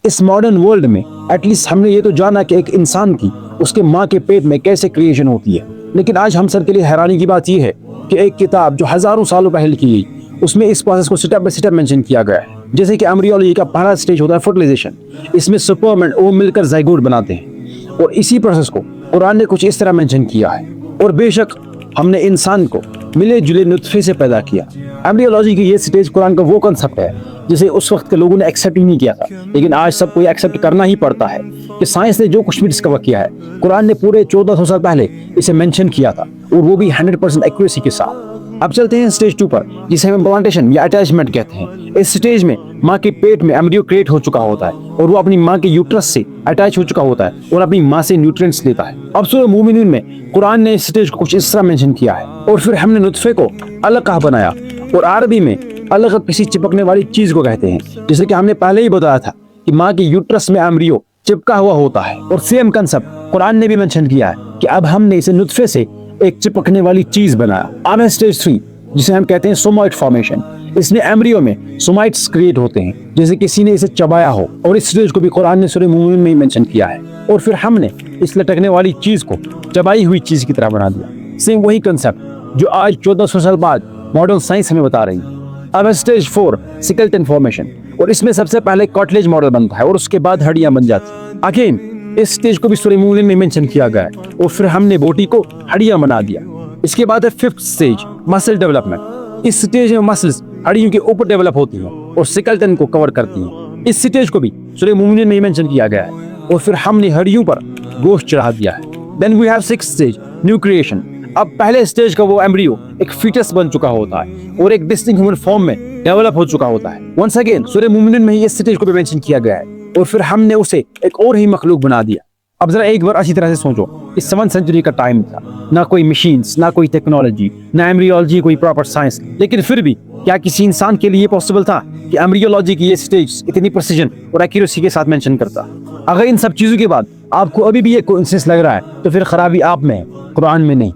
इस modern world में at least हमने ये तो जाना कि एक इंसान की उसके माँ के पेट में कैसे क्रिएशन होती है, लेकिन आज हम सब के लिए हैरानी की बात यह है कि एक किताब जो हजारों सालों पहले लिखी गई उसमें इस प्रोसेस को स्टेप बाय स्टेप मेंशन किया गया है। जैसे कि एम्ब्रियोलॉजी का पहला स्टेज होता है फर्टिलाइजेशन। इसमें स्पर्म एंड ओवम मिलकर ज़ाइगोट बनाते हैं और इसी प्रोसेस को कुरान ने कुछ इस तरह मेंशन किया है। और बेशक हमने इंसान को मिले जुले नुत्फे से पैदा किया। एम्ब्रियोलॉजी की ये स्टेज कुरान का वो कंसेप्ट है जिसे उस वक्त के लोगों ने एक्सेप्ट ही नहीं किया था, लेकिन आज सबको ये एक्सेप्ट करना ही पड़ता है कि साइंस ने जो कुछ भी डिस्कवर किया है कुरान ने पूरे 1400 साल पहले इसे मेंशन किया था, और वो भी 100% एक्यूरेसी के साथ। अब चलते हैं स्टेज 2 पर, जिसे हम इम्प्लांटेशन या अटैचमेंट कहते हैं। इस स्टेज में माँ के पेट में एम्ब्रियो क्रिएट हो चुका होता है और वो अपनी माँ के यूट्रस से अटैच हो चुका होता है और अपनी माँ से न्यूट्रिएंट्स लेता है। अब सूरह मोमिनून में कुरान ने इस स्टेज को कुछ इस तरह मेंशन किया है। और फिर हमने नुत्फे को अलग कहा बनाया, और अरबी में अलग किसी चिपकने वाली चीज को कहते हैं। जैसे कि हमने पहले ही बताया था कि माँ के यूट्रस में एम्ब्रियो चिपका हुआ होता है, और सेम कंसेप्ट कुरान ने भी मेंशन किया है कि अब हमने इसे नुत्फे से एक चिपकने वाली चीज बनाया। अब है स्टेज 3, जिसे हम कहते हैं सोमाइट फॉर्मेशन। इसमें एम्ब्रियो में सोमाइट्स क्रिएट होते हैं जैसे किसी ने इसे चबाया हो, और इस स्टेज को भी कुरान ने सूरह मोमिनून में ही मेंशन किया है। और फिर हमने इस लटकने वाली चीज को चबाई हुई चीज की तरह बना दिया। सेम वही कंसेप्ट जो आज 1400 साल बाद मॉडर्न साइंस हमें बता रही है। अब है स्टेज 4 स्केलेटन फॉर्मेशन, और इसमें सबसे पहले कॉटलेज मॉडल बनता है और उसके बाद हड्डियां बन जाती हैं। अगेन इस स्टेज को भी सूरह मोमिनून में मेंशन किया गया है, और फिर हमने बोटी को हड्डियां बना दिया। इसके बाद है 5th स्टेज मसल डेवलपमेंट। इस स्टेज में मसल्स हड्डियों के ऊपर डेवलप होती हैं और स्केलेटन को कवर करती हैं। इस स्टेज को भी सूरह मोमिनून में मेंशन किया गया है, और फिर हमने हड्डियों पर गोश्त चढ़ा दिया है। Then we have 6th stage new creation. अब पहले स्टेज का वो एम्ब्रियो एक फीटस बन चुका होता है और एक डिस्टिंक्ट ह्यूमन फॉर्म में डेवलप हो चुका होता है। वंस अगेन सूरह मोमिनून में ही इस स्टेज को भी मेंशन किया गया है, और फिर हमने उसे एक और ही मखलूक बना दिया। अब जरा एक बार अच्छी तरह से सोचो, इस 7th सेंचुरी का टाइम था, ना कोई मशीन्स, ना कोई टेक्नोलॉजी, ना एम्ब्रियोलॉजी कोई प्रॉपर साइंस, लेकिन फिर भी क्या किसी इंसान के लिए पॉसिबल था कि एम्ब्रियोलॉजी की ये स्टेज इतनी प्रिसीजन और एक्यूरेसी के साथ मेंशन करता? अगर इन सब चीजों के बाद आपको अभी भी ये कोइंसिडेंस लग रहा है तो फिर खराबी आप में है, कुरान में नहीं।